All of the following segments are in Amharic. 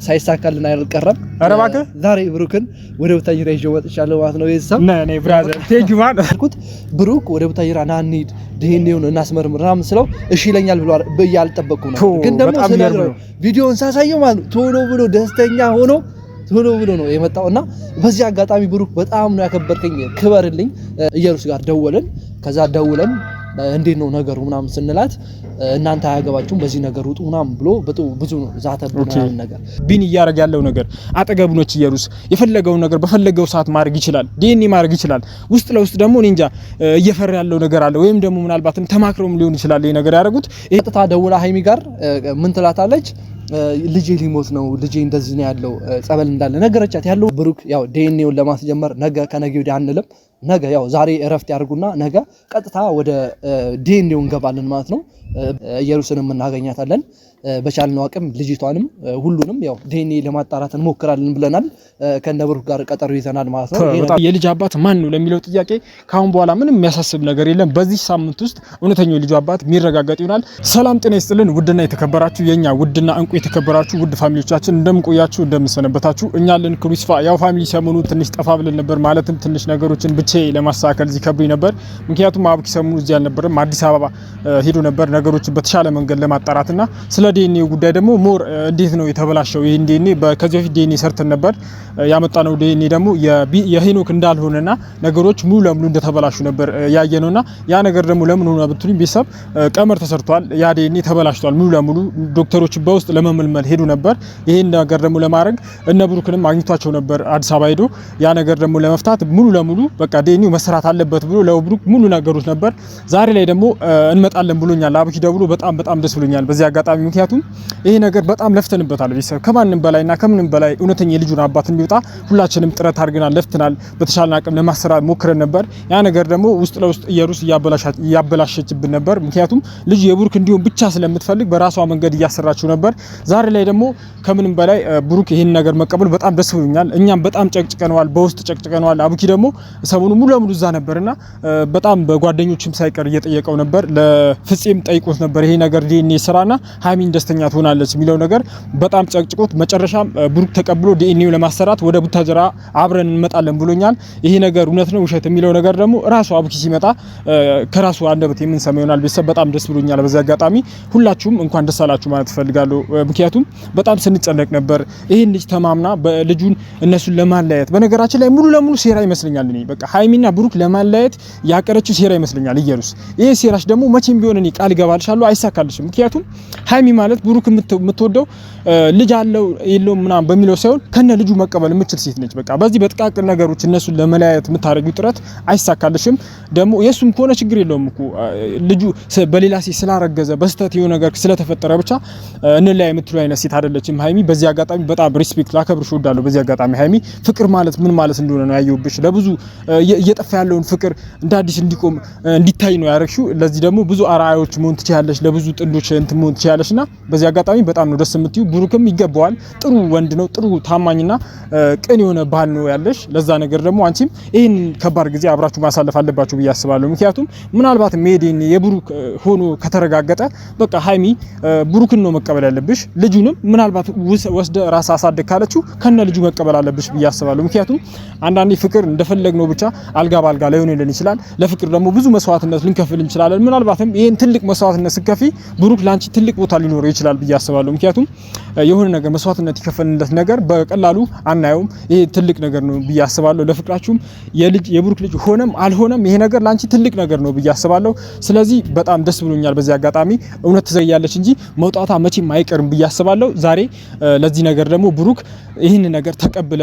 ሳይሳካልን አይቀርም። ኧረ እባክህ ዛሬ ብሩክን ወደ ቡታጅራ ይዤው ወጥቻለሁ ማለት ነው። ቤተሰብ ነኔ ብራዘር ቴንኪው አልኩት። ብሩክ ወደ ቡታጅራ ና እንሂድ ዲኤንኤውን እናስመርምር ምናምን ስለው እሺ ይለኛል ብዬ አልጠበቅኩም ነው። ግን ደግሞ ስለነገረው ቪዲዮውን ሳሳየው ማለት ቶሎ ብሎ ደስተኛ ሆኖ ቶሎ ብሎ ነው የመጣውና በዚህ አጋጣሚ ብሩክ በጣም ነው ያከበርከኝ፣ ክበርልኝ። ኢየሩስ ጋር ደወልን። ከዛ ደውለን እንዴት ነው ነገሩ ምናምን ስንላት እናንተ አያገባችሁም በዚህ ነገር ውጡ ምናምን ብሎ ብዙ ዛተብናል ነገር ቢን እያረጋ ያለው ነገር አጠገቡ ነች። ኢየሩስ የፈለገውን ነገር በፈለገው ሰዓት ማድረግ ይችላል፣ ዲኤንኤ ማድረግ ይችላል። ውስጥ ለውስጥ ደግሞ እንጃ እየፈራ ያለው ነገር አለ፣ ወይም ደግሞ ምናልባትም ተማክረውም ሊሆን ይችላል ይሄ ነገር ያደረጉት። ቀጥታ ደውላ ሃይሚ ጋር ምን ትላታለች? ልጄ ሊሞት ነው፣ ልጄ እንደዚህ ነው ያለው፣ ጸበል እንዳለ ነገረቻት። ያለው ብሩክ ያው ዲኤንኤውን ለማስጀመር ነገ ከነገ ወዲያ አንልም፣ ነገ ያው ዛሬ እረፍት ያድርጉና ነገ ቀጥታ ወደ ዲኤንኤው እንገባለን ማለት ነው። ኢየሩስንም እናገኛታለን። በቻልነው አቅም ልጅቷንም ሁሉንም ያው ዲኤንኤ ለማጣራት እንሞክራለን ብለናል። ከነ ብሩክ ጋር ቀጠሮ ይዘናል ማለት ነው። የልጅ አባት ማን ነው ለሚለው ጥያቄ ካሁን በኋላ ምንም የሚያሳስብ ነገር የለም። በዚህ ሳምንት ውስጥ እውነተኛው የልጅ አባት የሚረጋገጥ ይሆናል። ሰላም ጤና ይስጥልን። ውድና የተከበራችሁ የኛ ውድና እንቁ የተከበራችሁ ውድ ፋሚሊዎቻችን እንደምን ቆያችሁ፣ እንደምን ሰነበታችሁ? እኛ አለን ክሩስፋ ያው ፋሚሊ ሰሞኑ ትንሽ ጠፋ ብለን ነበር። ማለትም ትንሽ ነገሮችን ብቻዬ ለማስተካከል እዚህ ከብዶኝ ነበር። ምክንያቱም አብኪ ሰሞኑ እዚህ አልነበረም፣ አዲስ አበባ ሄዶ ነበር ነገሮችን በተሻለ መንገድ ለማጣራትና ስለ ዲኤንኤ ጉዳይ ደግሞ ሞር እንዴት ነው የተበላሸው ይሄን ዲኤንኤ ከዚህ በፊት ዲኤንኤ ሰርተን ነበር። ያመጣነው ዲኤንኤ ደግሞ የሄኖክ እንዳልሆነና ነገሮች ሙሉ ለሙሉ እንደተበላሹ ነበር ያየነውና ያ ነገር ደግሞ ለምን ሆነ ብትሉኝ ቤተሰብ ቀመር ተሰርቷል። ያ ዲኤንኤ ተበላሽቷል ሙሉ ለሙሉ። ዶክተሮች በውስጥ ለመመልመል ሄዱ ነበር። ይሄን ነገር ደግሞ ለማድረግ እነ ብሩክንም አግኝቷቸው ነበር አዲስ አበባ ሄዶ ያ ነገር ደግሞ ለመፍታት ሙሉ ለሙሉ በቃ ዲኤንኤው መስራት አለበት ብሎ ለብሩክ ሙሉ ነገሮች ነበር። ዛሬ ላይ ደግሞ እንመጣለን ብሎኛል አብኪ ደውሎ በጣም ደስ ብሎኛል በዚህ አጋጣሚ። ምክንያቱም ይሄ ነገር በጣም ለፍተንበታል ቤተሰብ ከማንም በላይና ከምንም በላይ እውነተኛ የልጁን አባት እንዲወጣ ሁላችንም ጥረት አድርገናል፣ ለፍተናል። በተሻለ አቅም ለማሰራት ሞክረን ነበር። ያ ነገር ደግሞ ውስጥ ለውስጥ ኢየሩስ እያበላሸችብን ነበር። ምክንያቱም ልጁ የብሩክ እንዲሆን ብቻ ስለምትፈልግ በራሷ መንገድ እያሰራችው ነበር። ዛሬ ላይ ደግሞ ከምንም በላይ ብሩክ ይሄን ነገር መቀበሉ በጣም ደስ ብሎኛል። እኛም በጣም ጨቅጭቀነዋል፣ በውስጥ ጨቅጭቀነዋል። አብኪ ደግሞ ሰሞኑ ሙሉ ለሙሉ እዛ ነበርና በጣም በጓደኞችም ሳይቀር እየጠየቀው ነበር። ለፍጼም ጠይቆት ነበር ይሄ ነገር ዲኤንኤ ስራና ሃይሚን ደስተኛ ትሆናለች የሚለው ነገር በጣም ጨቅጭቆት መጨረሻም ብሩክ ተቀብሎ ዲኤንኤው ለማሰራት ወደ ቡታጀራ አብረን እንመጣለን ብሎኛል። ይሄ ነገር እውነት ነው ውሸት የሚለው ነገር ደግሞ ራሱ አብኪ ሲመጣ ከራሱ አንደበት የምንሰማ ይሆናል። ቤተሰብ በጣም ደስ ብሎኛል። በዚህ አጋጣሚ ሁላችሁም እንኳን ደስ አላችሁ ማለት ፈልጋለሁ። ምክንያቱም በጣም ስንጨነቅ ነበር ይሄን ልጅ ተማምና በልጁን እነሱን ለማለያየት በነገራችን ላይ ሙሉ ለሙሉ ሴራ ይመስለኛል። እኔ በቃ ሃይሚና ብሩክ ለማለያየት ያቀረችው ሴራ ይመስለኛል ኢየሩስ። ይሄ ሴራሽ ደግሞ መቼም ቢሆን እኔ ቃል ገባልሻለሁ አይሳካልሽም። ምክንያቱም ሃይሚ ማለት ብሩክ የምትወደው ልጅ አለው የለውም ምናምን በሚለው ሳይሆን ከነ ልጁ መቀበል የምትችል ሴት ነች። በቃ በዚህ በጥቃቅን ነገሮች እነሱን ለመለያየት የምታደርጊው ጥረት አይሳካልሽም። ደግሞ የሱም ከሆነ ችግር የለውም እኮ ልጁ በሌላ ሴት ስላረገዘ በስተት የሆነ ነገር ስለተፈጠረ ብቻ እንለያይ የምትለው አይነት ሴት አይደለችም ሃይሚ። በዚህ አጋጣሚ በጣም ሪስፔክት ላከብርሽ እወዳለሁ። በዚህ አጋጣሚ ሃይሚ ፍቅር ማለት ምን ማለት እንደሆነ ነው ያየሁብሽ። ለብዙ እየጠፋ ያለውን ፍቅር እንደ አዲስ እንዲቆም እንዲታይ ነው ያረግሽው። ለዚህ ደግሞ ብዙ አርአያዎች መሆን ትችያለሽ፣ ለብዙ ጥንዶች እንትን መሆን ትችያለሽና በዚህ አጋጣሚ በጣም ነው ደስ የምትዩ። ብሩክም ይገባዋል። ጥሩ ወንድ ነው፣ ጥሩ ታማኝና ቅን የሆነ ባል ነው ያለሽ። ለዛ ነገር ደግሞ አንቺም ይሄን ከባድ ጊዜ አብራችሁ ማሳለፍ አለባችሁ ብዬ አስባለሁ። ምክንያቱም ምናልባት ሜዲን የብሩክ ሆኖ ከተረጋገጠ በቃ ሃይሚ ብሩክን ነው መቀበል ያለብሽ። ልጁንም ምናልባት ወስደ ራስ አሳደግ ካለችው ከነ ልጁ መቀበል አለብሽ ብዬ አስባለሁ። ምክንያቱም አንዳንዴ ፍቅር እንደፈለግነው ብቻ አልጋ ባልጋ ላይሆንልን ይችላል። ለፍቅር ደግሞ ብዙ መስዋዕትነት ልንከፍል እንችላለን። ምናልባትም ይሄን ትልቅ መስዋዕትነት ስከፊ ብሩክ ላንቺ ትልቅ ቦታ ሊኖረው ይችላል ብዬ አስባለሁ። ምክንያቱም የሆነ ነገር መስዋዕትነት ይከፈልለት ነገር በቀላሉ አናየውም። ይሄ ትልቅ ነገር ነው ብዬ አስባለሁ። ለፍቅራችሁም የብሩክ ልጅ ሆነም አልሆነም ይሄ ነገር ላንቺ ትልቅ ነገር ነው ብዬ አስባለሁ። ስለዚህ በጣም ደስ ብሎኛል። በዚህ አጋጣሚ እውነት ትዘያለች እንጂ መውጣቷ መቼም አይቀርም ብዬ አስባለሁ። ዛሬ ለዚህ ነገር ደግሞ ብሩክ ይህን ነገር ተቀብለ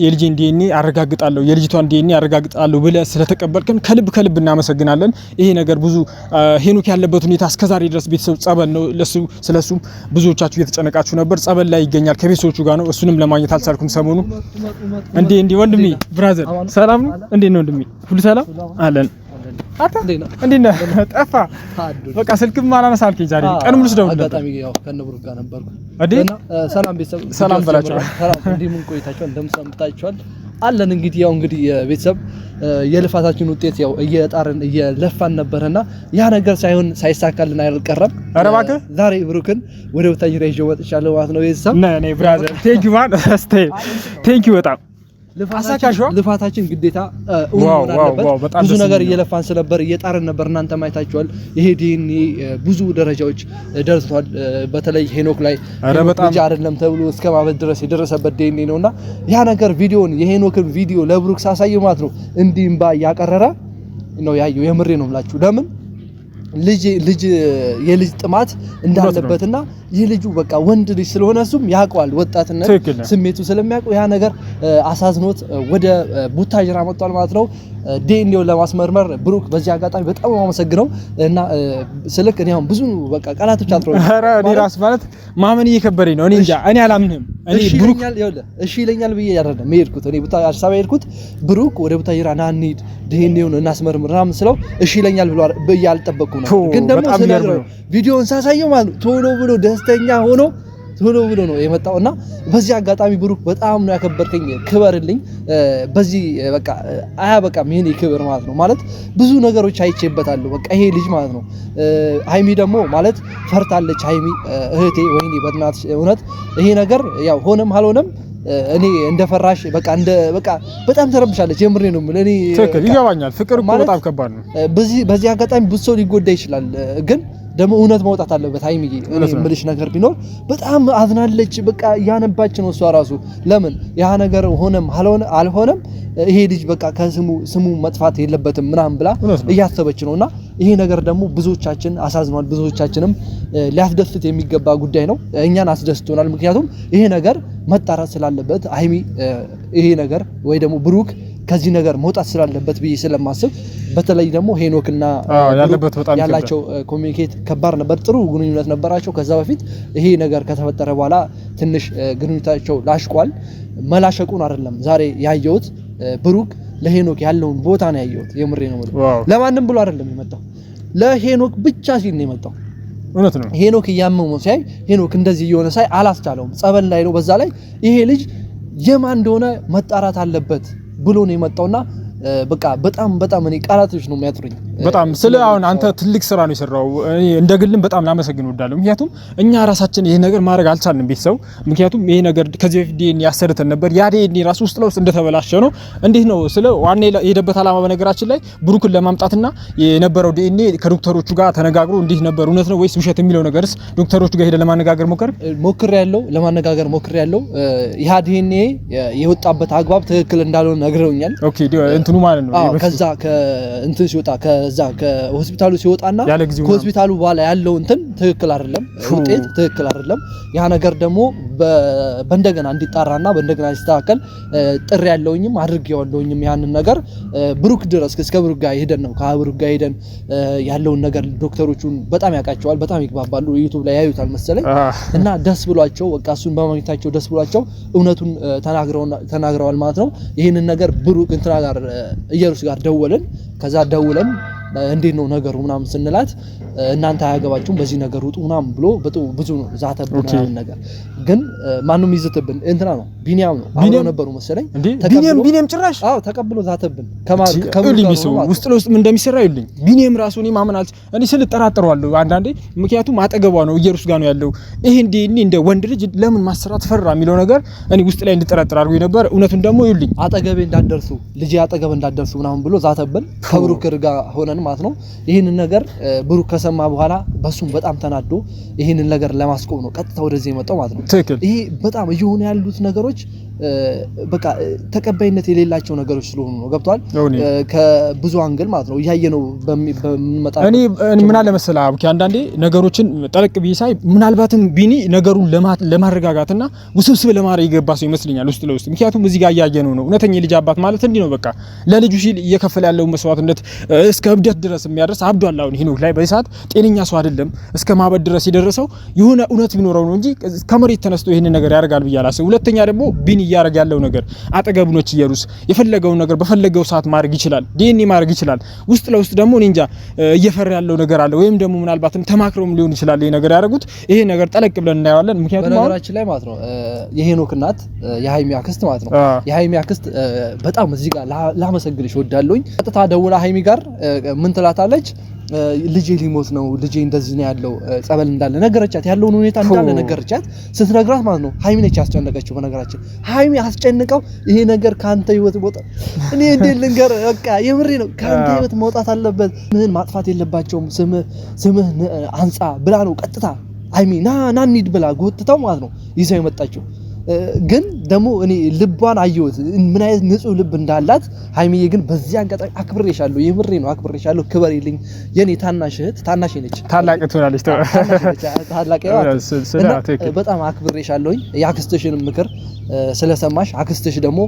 የልጄን ዲኤንኤ አረጋግጣለሁ የልጅቷን ዲኤንኤ አረጋግጣለሁ ብለ ስለተቀበልከን ከልብ እናመሰግናለን። ይሄ ነገር ብዙ ሄኖክ ያለበት ሁኔታ እስከዛሬ ድረስ ቤተሰብ ጸበል ነው ስለሱም ብዙዎቻችሁ እየተጨነቃችሁ ነበር። ጸበል ላይ ይገኛል ከቤተሰቦቹ ጋር ነው። እሱንም ለማግኘት አልቻልኩም ሰሞኑ። እንዴ ወንድሜ ብራዘር ሰላም ነው? እንዴ ነው ወንድሜ ሁሉ ሰላም አለን? አታ እንዴ ነህ? ጠፋ በቃ ስልክም ማላነሳ አልከኝ። ዛሬ ቀን ሙሉ ስደውል አጋጣሚ ያው ከነ ብሩክ ጋር ነበርኩ። እንዴ ሰላም ቤተሰብ ሰላም በላቸው። ሰላም እንዴ ምን ቆይታችኋል? እንደምሰምታችኋል አለን እንግዲህ ያው እንግዲህ ቤተሰብ የልፋታችን ውጤት ያው እየጣርን እየለፋን ነበርና ያ ነገር ሳይሳካልን አይቀርም። ኧረ እባክህ ዛሬ ብሩክን ወደ ወታጅራ ይዤው ወጥቻለሁ ማለት ነው። ቤተሰብ ነኝ ብራዘር ቴንክ ዩ ማን ቴንክ ዩ በጣም ልፋታችን ግዴታ ሆኖ አለበት። ብዙ ነገር እየለፋን ስለነበር እየጣርን ነበር። እናንተ ማይታችኋል። ይሄ ዲኤንኤ ብዙ ደረጃዎች ደርሷል። በተለይ ሄኖክ ላይ ልጅ አይደለም ተብሎ እስከ ማበት ድረስ የደረሰበት ዲኤንኤ ነውና ያ ነገር የሄኖክን ቪዲዮ ለብሩክ ሳሳየው ማለት ነው እንዲህ እምባ ያቀረረ ነው ያየው። የምሬ ነው የምላችሁ። ለምን የልጅ ጥማት እንዳለበትና የልጁ በቃ ወንድ ልጅ ስለሆነ እሱም ያውቀዋል። ወጣትነት ስሜቱ ስለሚያውቀው ያ ነገር አሳዝኖት ወደ ቡታጅራ መጥቷል ማለት ነው። ዲኤንኤውን ለማስመርመር ብሩክ በዚህ አጋጣሚ በጣም አመሰግነው እና ስልክ እኔ አሁን ብዙ በቃ ቃላቶች አጥሮኝ ኧረ እኔ ራስ ማለት ማመን እየከበደኝ ነው። እኔ እንጃ እኔ አላምንም። እኔ ብሩክ እሺ ይለኛል ብዬ አይደለም የሄድኩት። እኔ አዲስ አበባ የሄድኩት ብሩክ ወደ ቡታጅራ ና እንሂድ ዲኤንኤውን እናስመርምር ምናምን ስለው እሺ ይለኛል ብዬ አልጠበቅኩም ነው። ግን ደግሞ ስለዚህ ቪዲዮውን ሳሳየው ማለት ነው ቶሎ ብሎ ደስተኛ ሆኖ ቶሎ ብሎ ነው የመጣውና በዚህ አጋጣሚ ብሩክ በጣም ነው ያከበርከኝ። ክበርልኝ። በዚህ በቃ አያበቃም የኔ ክብር ማለት ነው። ማለት ብዙ ነገሮች አይቼበታለሁ በቃ ይሄ ልጅ ማለት ነው። ሃይሚ ደግሞ ማለት ፈርታለች። ሃይሚ እህቴ ወይኔ በእናትሽ እውነት ይሄ ነገር ያው ሆነም አልሆነም እኔ እንደፈራሽ በቃ በጣም ተረብሻለች። የምሬ ነው ማለት እኔ ትክክል ይገባኛል። ፍቅር እኮ በጣም ከባድ ነው። በዚህ አጋጣሚ ብዙ ሰው ሊጎዳ ይችላል ግን ደግሞ እውነት መውጣት አለበት። ሃይሚዬ እኔ የምልሽ ነገር ቢኖር በጣም አዝናለች። በቃ ያነባች ነው እሷ ራሱ። ለምን ያ ነገር ሆነም አልሆነም ይሄ ልጅ በቃ ስሙ መጥፋት የለበትም ምናምን ብላ እያሰበች ነውና ይሄ ነገር ደግሞ ብዙዎቻችን አሳዝኗል። ብዙዎቻችንም ሊያስደስት የሚገባ ጉዳይ ነው። እኛን አስደስቶናል። ምክንያቱም ይሄ ነገር መጣራት ስላለበት ሃይሚ ይሄ ነገር ወይ ደግሞ ብሩክ ከዚህ ነገር መውጣት ስላለበት ብዬ ስለማስብ በተለይ ደግሞ ሄኖክና ያላቸው ኮሚኒኬት ከባድ ነበር። ጥሩ ግንኙነት ነበራቸው ከዛ በፊት። ይሄ ነገር ከተፈጠረ በኋላ ትንሽ ግንኙነታቸው ላሽቋል። መላሸቁን አይደለም ዛሬ ያየሁት ብሩክ ለሄኖክ ያለውን ቦታ ነው ያየሁት። የምሬ ነው ማለት ለማንም ብሎ አይደለም የመጣው ለሄኖክ ብቻ ሲል ነው የመጣው። እውነት ነው። ሄኖክ እያመመው ሳይ ሄኖክ እንደዚህ እየሆነ ሳይ አላስቻለውም። ጸበል ላይ ነው። በዛ ላይ ይሄ ልጅ የማን እንደሆነ መጣራት አለበት ብሎ ነው የመጣውና በቃ በጣም እኔ ቃላቶች ነው የሚያጥሩኝ። በጣም ስለ አሁን አንተ ትልቅ ስራ ነው የሰራው። እኔ እንደግልም በጣም ላመሰግን እወዳለሁ። ምክንያቱም እኛ ራሳችን ይሄ ነገር ማድረግ አልቻልንም ቤተሰብ። ምክንያቱም ይሄ ነገር ከዚህ በፊት ዲኤንኤ ያሰርተን ነበር። ያ ዲኤንኤ ራሱ ውስጥ ለውስጥ እንደተበላሸ ነው። እንዴት ነው ስለ ዋና የሄደበት ዓላማ በነገራችን ላይ ብሩክን ለማምጣትና የነበረው ዲኤንኤ ከዶክተሮቹ ጋር ተነጋግሮ እንዴት ነበር እውነት ነው ወይስ ውሸት የሚለው ነገርስ ዶክተሮቹ ጋር ሄደ ለማነጋገር ለማነጋገር ሞክሬያለሁ። ያ ዲኤንኤ የወጣበት አግባብ ትክክል እንዳልሆነ ነግረውኛል። ኦኬ እንትኑ ማለት ነው ከዛ ከእንትን ሲወጣ ከዛ ከሆስፒታሉ ሲወጣና ከሆስፒታሉ በኋላ ያለው እንትን ትክክል አይደለም፣ ውጤት ትክክል አይደለም። ያ ነገር ደግሞ በእንደገና እንዲጣራና በእንደገና ሲስተካከል ጥሪ ያለውኝም አድርጌዋለሁኝም ያንን ነገር ብሩክ ድረስ እስከ ብሩክ ጋር ሄደን ነው ከብሩክ ጋር ሄደን ያለውን ነገር ዶክተሮቹን በጣም ያውቃቸዋል፣ በጣም ይግባባሉ። ዩቲዩብ ላይ ያዩታል መሰለኝ እና ደስ ብሏቸው በቃ እሱን በማግኘታቸው ደስ ብሏቸው እውነቱን ተናግረዋል ማለት ነው። ይሄንን ነገር ብሩክ እንትና ጋር ኢየሩስ ጋር ደወልን። ከዛ ደውለን እንዴት ነው ነገሩ ምናምን ስንላት እናንተ አያገባችሁም በዚህ ነገር ውጡ ምናምን ብሎ ብዙ ዛተብን ምናምን ነገር። ግን ማንንም ይዘተብን እንትና ነው ቢኒያም ነው አብረው ነበሩ መሰለኝ። ቢኒያም ጭራሽ ተቀብሎ ዛተብን ውስጥ ለውስጥ ምን እንደሚሰራ ይልኝ ቢኒያም ራሱ እኔ ማመን አልች እኔ ስለጠራጠረዋለሁ አንዳንዴ። ምክንያቱም አጠገቧ ነው ኢየሩስ ጋር ነው ያለው። ይሄ እንደ ወንድ ልጅ ለምን ማሰራት ፈራ የሚለው ነገር እኔ ውስጥ ላይ እንድጠራጠር አድርጎኝ ነበር። እውነቱን ደግሞ ይልኝ አጠገቤ እንዳትደርሱ ልጄ አጠገብ እንዳትደርሱ ምናምን ብሎ ዛተብን ከብሩክ ጋር ሆነን ማለት ነው። ይሄንን ነገር ብሩክ ከሰማ በኋላ በሱም በጣም ተናዶ ይሄንን ነገር ለማስቆም ነው ቀጥታ ወደዚህ የመጣው ማለት ነው። ይሄ በጣም እየሆነ ያሉት ነገሮች በቃ ተቀባይነት የሌላቸው ነገሮች ስለሆኑ ነው። ገብቷል። ከብዙ አንግል ማለት ነው እያየነው በመጣ እኔ ምን አለ መሰለህ አብኪ አንዳንዴ ነገሮችን ጠለቅ ቢሳይ ምናልባትም ቢኒ ነገሩን ለማረጋጋትና ውስብስብ ለማድረግ የገባ ሰው ይመስለኛል ውስጥ ለውስጥ። ምክንያቱም እዚህ ጋር እያየነው ነው እውነተኛ ልጅ አባት ማለት እንዲህ ነው። በቃ ለልጁ ሲል እየከፈለ ያለው መስዋዕትነት እስከ እብደት ድረስ የሚያደርስ አብዷል። አሁን ሄኖክ ላይ በሰዓት ጤነኛ ሰው አይደለም። እስከ ማበድ ድረስ የደረሰው የሆነ እውነት ቢኖረው ነው እንጂ ከመሬት ተነስቶ ይሄን ነገር ያደርጋል ብዬ አላስብም። ሁለተኛ ደግሞ ቢኒ እያደረገ ያለው ነገር አጠገቡ ነች ኢየሩስ። የፈለገውን ነገር በፈለገው ሰዓት ማድረግ ይችላል፣ ዲኤንኤ ማድረግ ይችላል። ውስጥ ለውስጥ ደግሞ እኔ እንጃ እየፈራ ያለው ነገር አለ፣ ወይም ደግሞ ምናልባትም ተማክረውም ሊሆን ይችላል ይሄ ነገር ያደረጉት። ይሄ ነገር ጠለቅ ብለን እናየዋለን። ምክንያቱም በነገራችን ላይ ማለት ነው የሄኖክ እናት የሃይሚ አክስት ማለት ነው የሃይሚ አክስት በጣም እዚህ ጋር ላመሰግንሽ እወዳለሁኝ። ቀጥታ ደውላ ሃይሚ ጋር ምን ትላታለች? ልጄ ሊሞት ነው፣ ልጄ እንደዚህ ነው ያለው፣ ጸበል እንዳለ ነገረቻት። ያለውን ሁኔታ እንዳለ ነገረቻት። ስትነግራት ማለት ነው ሃይሚ ነች ያስጨነቀችው። በነገራችን ሃይሚ አስጨንቀው ይሄ ነገር ካንተ ህይወት መውጣት እኔ እንዴት ልንገር፣ በቃ የምሬ ነው ካንተ ህይወት መውጣት አለበት፣ ምን ማጥፋት የለባቸውም፣ ስምህ አንጻ ብላ ነው ቀጥታ ሃይሚ ና እንሂድ ብላ ጎትተው ማለት ነው ይዘው የመጣችው። ግን ደግሞ እኔ ልቧን አየሁት ምን አይነት ንጹህ ልብ እንዳላት። ሃይሚዬ ግን በዚህ አጋጣሚ አክብሬሻለሁ፣ የምሬ ነው አክብሬሻለሁ፣ ክበሪልኝ። የኔ ታናሽ እህት ታናሽ ነች፣ ታላቅ ትሆናለች፣ ታላቅ በጣም አክብሬሻለሁኝ። የአክስትሽን ምክር ስለሰማሽ አክስትሽ ደግሞ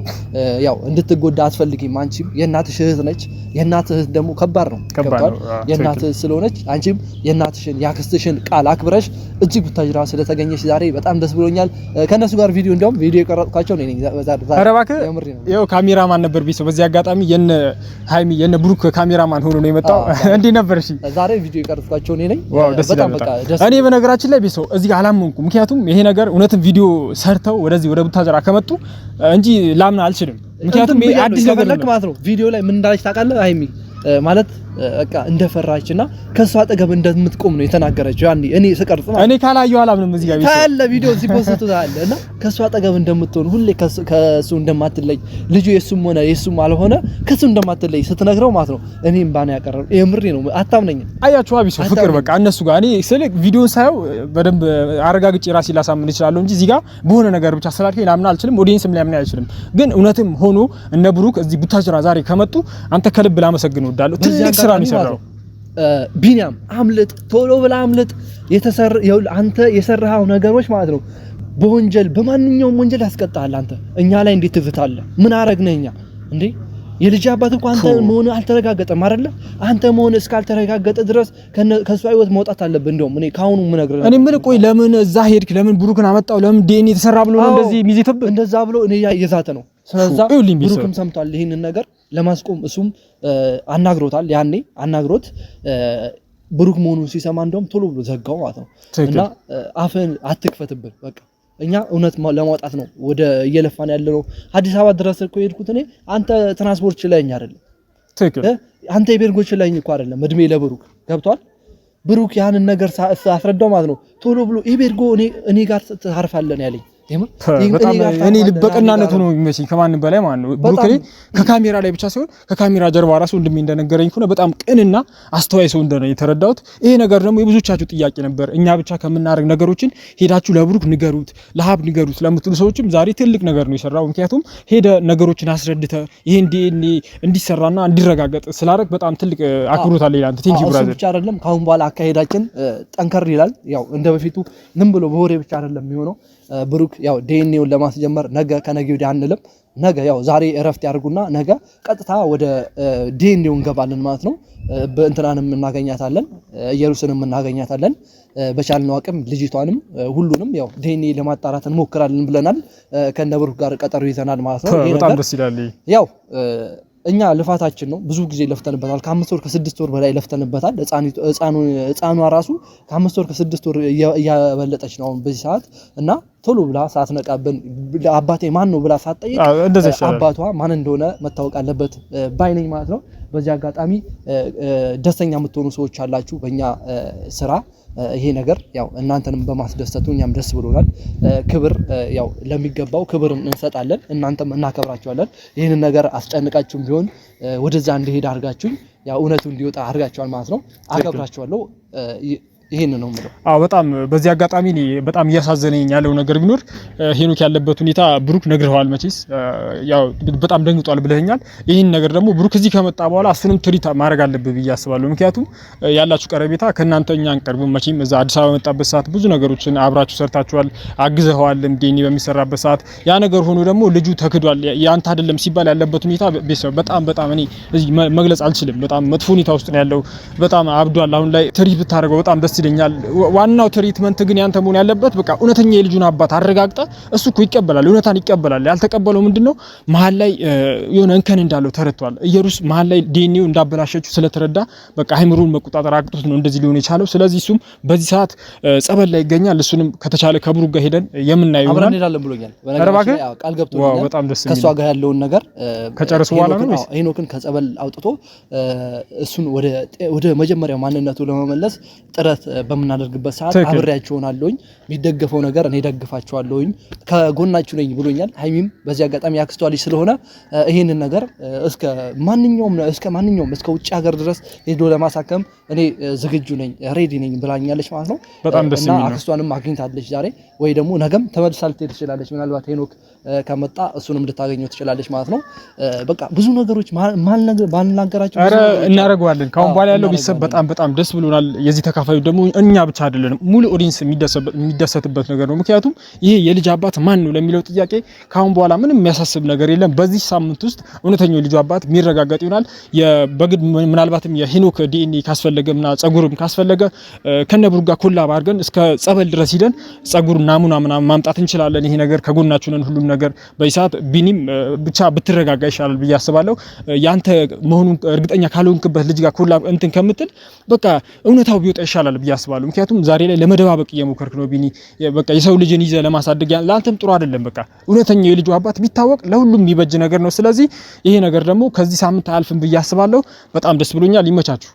ያው እንድትጎዳ አትፈልጊም። አንቺም የእናትሽ እህት ነች። የእናት እህት ደግሞ ከባድ ነው። የእናት እህት ስለሆነች አንቺም የእናትሽን የአክስትሽን ቃል አክብረሽ እጅግ ቡታጅራ ስለተገኘሽ ዛሬ በጣም ደስ ብሎኛል። ከነሱ ጋር ቪዲዮ የቀረጥኳቸው ነኝ። ኧረ እባክህ ይኸው ካሜራማን ነበር ቢሶ። በዚህ አጋጣሚ የነ ሃይሚ የነ ብሩክ ካሜራማን ሆኖ ነው የመጣው። እንዴ ነበር እሺ፣ ዛሬ ቪዲዮ የቀረጥኳቸው ነኝ። በጣም በቃ እኔ በነገራችን ላይ ቢሶ እዚህ ጋር አላመንኩም። ምክንያቱም ይሄ ነገር እውነትም ቪዲዮ ሰርተው ወደዚህ ወደ ቡታጅራ ከመጡ እንጂ ላምን አልችልም። ምክንያቱም አዲስ ነገር ነው ማለት ነው። ቪዲዮ ላይ ምን እንዳለች ታውቃለህ ሃይሚ ማለት በቃ እንደፈራችና ከሷ አጠገብ እንደምትቆም ነው የተናገረችው። ያኔ እኔ ስቀርጽ ማለት እኔ ካላየው አላምንም። እዚህ ጋር ታለ ቪዲዮ ሲፖስቱ ታለ እና ከሷ አጠገብ እንደምትሆን ሁሌ ከሱ እንደማትለይ ልጁ የሱም ሆነ የሱም አልሆነ ከሱ እንደማትለይ ስትነግረው ማለት ነው እኔም ባና ያቀረው የምሬ ነው። አታምነኝም? አያችሁ አቢሶ ፍቅር በቃ እነሱ ጋር እኔ ስለ ቪዲዮን ሳየው በደንብ አረጋግጬ ራሴ ላሳምን እችላለሁ እንጂ እዚህ ጋር በሆነ ነገር ብቻ ስላልከኝ ላምን አልችልም። ኦዲየንስም ሊያምን አይችልም። ግን እውነትም ሆኖ እነ ብሩክ እዚህ ቡታጅራ ዛሬ ከመጡ አንተ ከልብ ላመሰግን እወዳለሁ። ትልቅ ስራ ነው የሰራው። ቢኒያም አምልጥ፣ ቶሎ ብላ አምልጥ። አንተ የሰራው ነገሮች ማለት ነው በወንጀል በማንኛውም ወንጀል ያስቀጣል። አንተ እኛ ላይ እንዴት ትፍታለህ? ምን አረግነህ እኛ እንዴ? የልጅ አባት እንኳን አንተ መሆን አልተረጋገጠም አይደለ? አንተ መሆን እስካልተረጋገጠ ድረስ ከሷ ህይወት መውጣት አለብህ። እንደውም እኔ ካሁኑ ምን ነግረህ እኔ ምን ቆይ ለምን እዛ ሄድክ? ለምን ብሩክን አመጣው? ለምን ዲኤንኤ የተሰራ ብሎ ነው እንደዚህ ሚዜተብ እንደዛ ብሎ እኔ የዛተ ነው። ስለዛ ብሩክም ሰምቷል ይሄንን ነገር ለማስቆም እሱም አናግሮታል። ያኔ አናግሮት ብሩክ መሆኑን ሲሰማ እንደውም ቶሎ ብሎ ዘጋው ማለት ነው። እና አፍን አትክፈትብን በቃ እኛ እውነት ለማውጣት ነው ወደ እየለፋን ያለ ነው። አዲስ አበባ ድረስ እኮ ሄድኩት እኔ አንተ ትራንስፖርት ችለኝ አይደለም አንተ የቤርጎች ላይ እኮ አይደለም እድሜ ለብሩክ ገብቷል። ብሩክ ያንን ነገር አስረዳው ማለት ነው። ቶሎ ብሎ የቤርጎ እኔ ጋር ታርፋለን ያለኝ እኔ ልበቀናነቱ ነው የሚመስለኝ ከማንም በላይ ማለት ነው። ብሩክ ከካሜራ ላይ ብቻ ሳይሆን ከካሜራ ጀርባ ራሱ እንደሚነገረኝ ከሆነ በጣም ቅንና አስተዋይ ሰው እንደሆነ የተረዳሁት። ይሄ ነገር ደግሞ የብዙዎቻችሁ ጥያቄ ነበር። እኛ ብቻ ከምናደርግ ነገሮችን ሄዳችሁ ለብሩክ ንገሩት፣ ለሀብ ንገሩት ለምትሉ ሰዎችም ዛሬ ትልቅ ነገር ነው የሰራው። ምክንያቱም ሄደ ነገሮችን አስረድተ ይሄን ዲኤንኤ እንዲሰራና እንዲረጋገጥ ስላደረግ በጣም ትልቅ አክብሮት አለ ይላል። ቴንክ ዩ ብራዘር። ብቻ አይደለም ካሁን በኋላ አካሄዳችን ጠንከር ይላል። ያው እንደበፊቱ ዝም ብሎ በወሬ ብቻ አይደለም የሚሆነው። ብሩክ ያው ዲኤንኤውን ለማስጀመር ነገ ከነገ ወዲያ አንልም። ነገ ያው ዛሬ እረፍት ያድርጉና ነገ ቀጥታ ወደ ዲኤንኤው እንገባለን ማለት ነው። በእንትናንም እናገኛታለን፣ ኢየሩስንም እናገኛታለን። በቻልነው አቅም ልጅቷንም ሁሉንም ያው ዲኤንኤ ለማጣራት እንሞክራለን ብለናል። ከነ ብሩክ ጋር ቀጠሮ ይዘናል ማለት ነው። በጣም ደስ ይላል። ያው እኛ ልፋታችን ነው። ብዙ ጊዜ ለፍተንበታል። ከ5 ወር ከ6 ወር በላይ ለፍተንበታል። ህፃኗ ራሱ ከ5 ወር ከ6 ወር እያበለጠች ነው አሁን በዚህ ሰዓት እና ቶሎ ብላ ሳትነቃብን አባቴ ማን ነው ብላ ሳትጠይቅ አባቷ ማን እንደሆነ መታወቅ አለበት ባይነኝ ማለት ነው። በዚህ አጋጣሚ ደስተኛ የምትሆኑ ሰዎች አላችሁ በእኛ ስራ። ይሄ ነገር ያው እናንተንም በማስደሰቱ እኛም ደስ ብሎናል። ክብር ያው ለሚገባው ክብር እንሰጣለን፣ እናንተም እናከብራችኋለን። ይህንን ነገር አስጨንቃችሁም ቢሆን ወደዛ እንዲሄድ አድርጋችሁ ያው እውነቱ እንዲወጣ አድርጋችኋል ማለት ነው። አከብራችኋለሁ። ይሄን ነው ማለት። በጣም በዚህ አጋጣሚ እኔ በጣም እያሳዘነኝ ያለው ነገር ቢኖር ሄኖክ ያለበት ሁኔታ ብሩክ ነግረዋል። መቼስ ያው በጣም ደንግጧል ብለኛል። ይሄን ነገር ደግሞ ብሩክ እዚህ ከመጣ በኋላ እሱንም ትሪት ማድረግ አለበት ብዬ አስባለሁ። ምክንያቱም ያላችሁ ቀረቤታ ከናንተኛ አንቀርብም። መቼም እዛ አዲስ አበባ መጣበት ሰዓት ብዙ ነገሮችን አብራችሁ ሰርታችኋል፣ አግዘኸዋል ዲኤንኤ በሚሰራበት ሰዓት። ያ ነገር ሆኖ ደግሞ ልጁ ተክዷል ያንተ አይደለም ሲባል ያለበት ሁኔታ በጣም እኔ እዚህ መግለጽ አልችልም። በጣም መጥፎ ሁኔታ ውስጥ ነው ያለው። በጣም አብዷል። አሁን ላይ ትሪት ብታደርገው በጣም ደስ ይለኛል። ዋናው ትሪትመንት ግን ያንተ መሆን ያለበት በቃ እውነተኛ የልጁን አባት አረጋግጠ እሱ እኮ ይቀበላል፣ እውነታን ይቀበላል። ያልተቀበለው ምንድነው መሀል ላይ የሆነ እንከን እንዳለው ተረድቷል። ኢየሩስ መሀል ላይ ዲኤንኤው እንዳበላሸችው ስለተረዳ በቃ አይምሮን መቆጣጠር አቅቶት ነው እንደዚህ ሊሆን የቻለው። ስለዚህ እሱም በዚህ ሰዓት ጸበል ላይ ይገኛል። እሱንም ከተቻለ ከብሩክ ጋር ሄደን የምናየው አብረን እንሄዳለን ብሎኛል። በነገራችን ላይ ቃል ገብቶኛል። በጣም ደስ የሚል ከሷ ጋር ያለውን ነገር ከጨረሱ በኋላ ነው ሄኖክን ከጸበል አውጥቶ እሱን ወደ መጀመሪያው ማንነቱ ለመመለስ ጥረት በምናደርግበት ሰዓት አብሬያቸው ሆናለሁኝ። የሚደገፈው ነገር እኔ ደግፋቸዋለሁኝ፣ ከጎናችሁ ነኝ ብሎኛል። ሀይሚም በዚህ አጋጣሚ ያክስቷ ልጅ ስለሆነ ይሄንን ነገር እስከ ማንኛውም እስከ ውጭ ሀገር ድረስ ሄዶ ለማሳከም እኔ ዝግጁ ነኝ፣ ሬዲ ነኝ ብላኛለች ማለት ነው። በጣም ደስ የሚል ነው። አክስቷንም አግኝታለች ዛሬ፣ ወይ ደግሞ ነገም ተመልሳ ልትሄድ ትችላለች። ምናልባት ሄኖክ ከመጣ እሱንም ልታገኘው ትችላለች ማለት ነው። በቃ ብዙ ነገሮች ባልናገራቸው እናደርገዋለን። ካሁን በኋላ ያለው ቤተሰብ በጣም ደስ ብሎናል። የዚህ ተካፋዩ ደግሞ እኛ ብቻ አይደለንም፣ ሙሉ ኦዲየንስ የሚደሰትበት ነገር ነው። ምክንያቱም ይሄ የልጅ አባት ማን ነው ለሚለው ጥያቄ ካሁን በኋላ ምንም የሚያሳስብ ነገር የለም። በዚህ ሳምንት ውስጥ እውነተኛው የልጁ አባት የሚረጋገጥ ይሆናል። በግድ ምናልባትም የሄኖክ ዲኤንኤ ካስፈለገና ጸጉርም ካስፈለገ ከነብሩ ጋር ኮላብ አድርገን እስከ ጸበል ድረስ ሂደን ጸጉር ናሙና ምናምን ማምጣት እንችላለን። ይሄ ነገር ከጎናችሁ ነን ሁሉም ነገር። በይሳት ቢኒም ብቻ ብትረጋጋ ይሻላል ብዬ አስባለሁ። ያንተ መሆኑን እርግጠኛ ካልሆንክበት ልጅ ጋር ኮላብ እንትን ከምትል በቃ እውነታው ቢወጣ ይሻላል ብዬ አስባለሁ። ምክንያቱም ዛሬ ላይ ለመደባበቅ እየሞከርክ ነው ቢኒ። በቃ የሰው ልጅን ይዘህ ለማሳደግ ለአንተም ጥሩ አይደለም። በቃ እውነተኛው የልጁ አባት ቢታወቅ ለሁሉም የሚበጅ ነገር ነው። ስለዚህ ይሄ ነገር ደግሞ ከዚህ ሳምንት አያልፍም ብዬ አስባለሁ። በጣም ደስ ብሎኛል። ይመቻችሁ።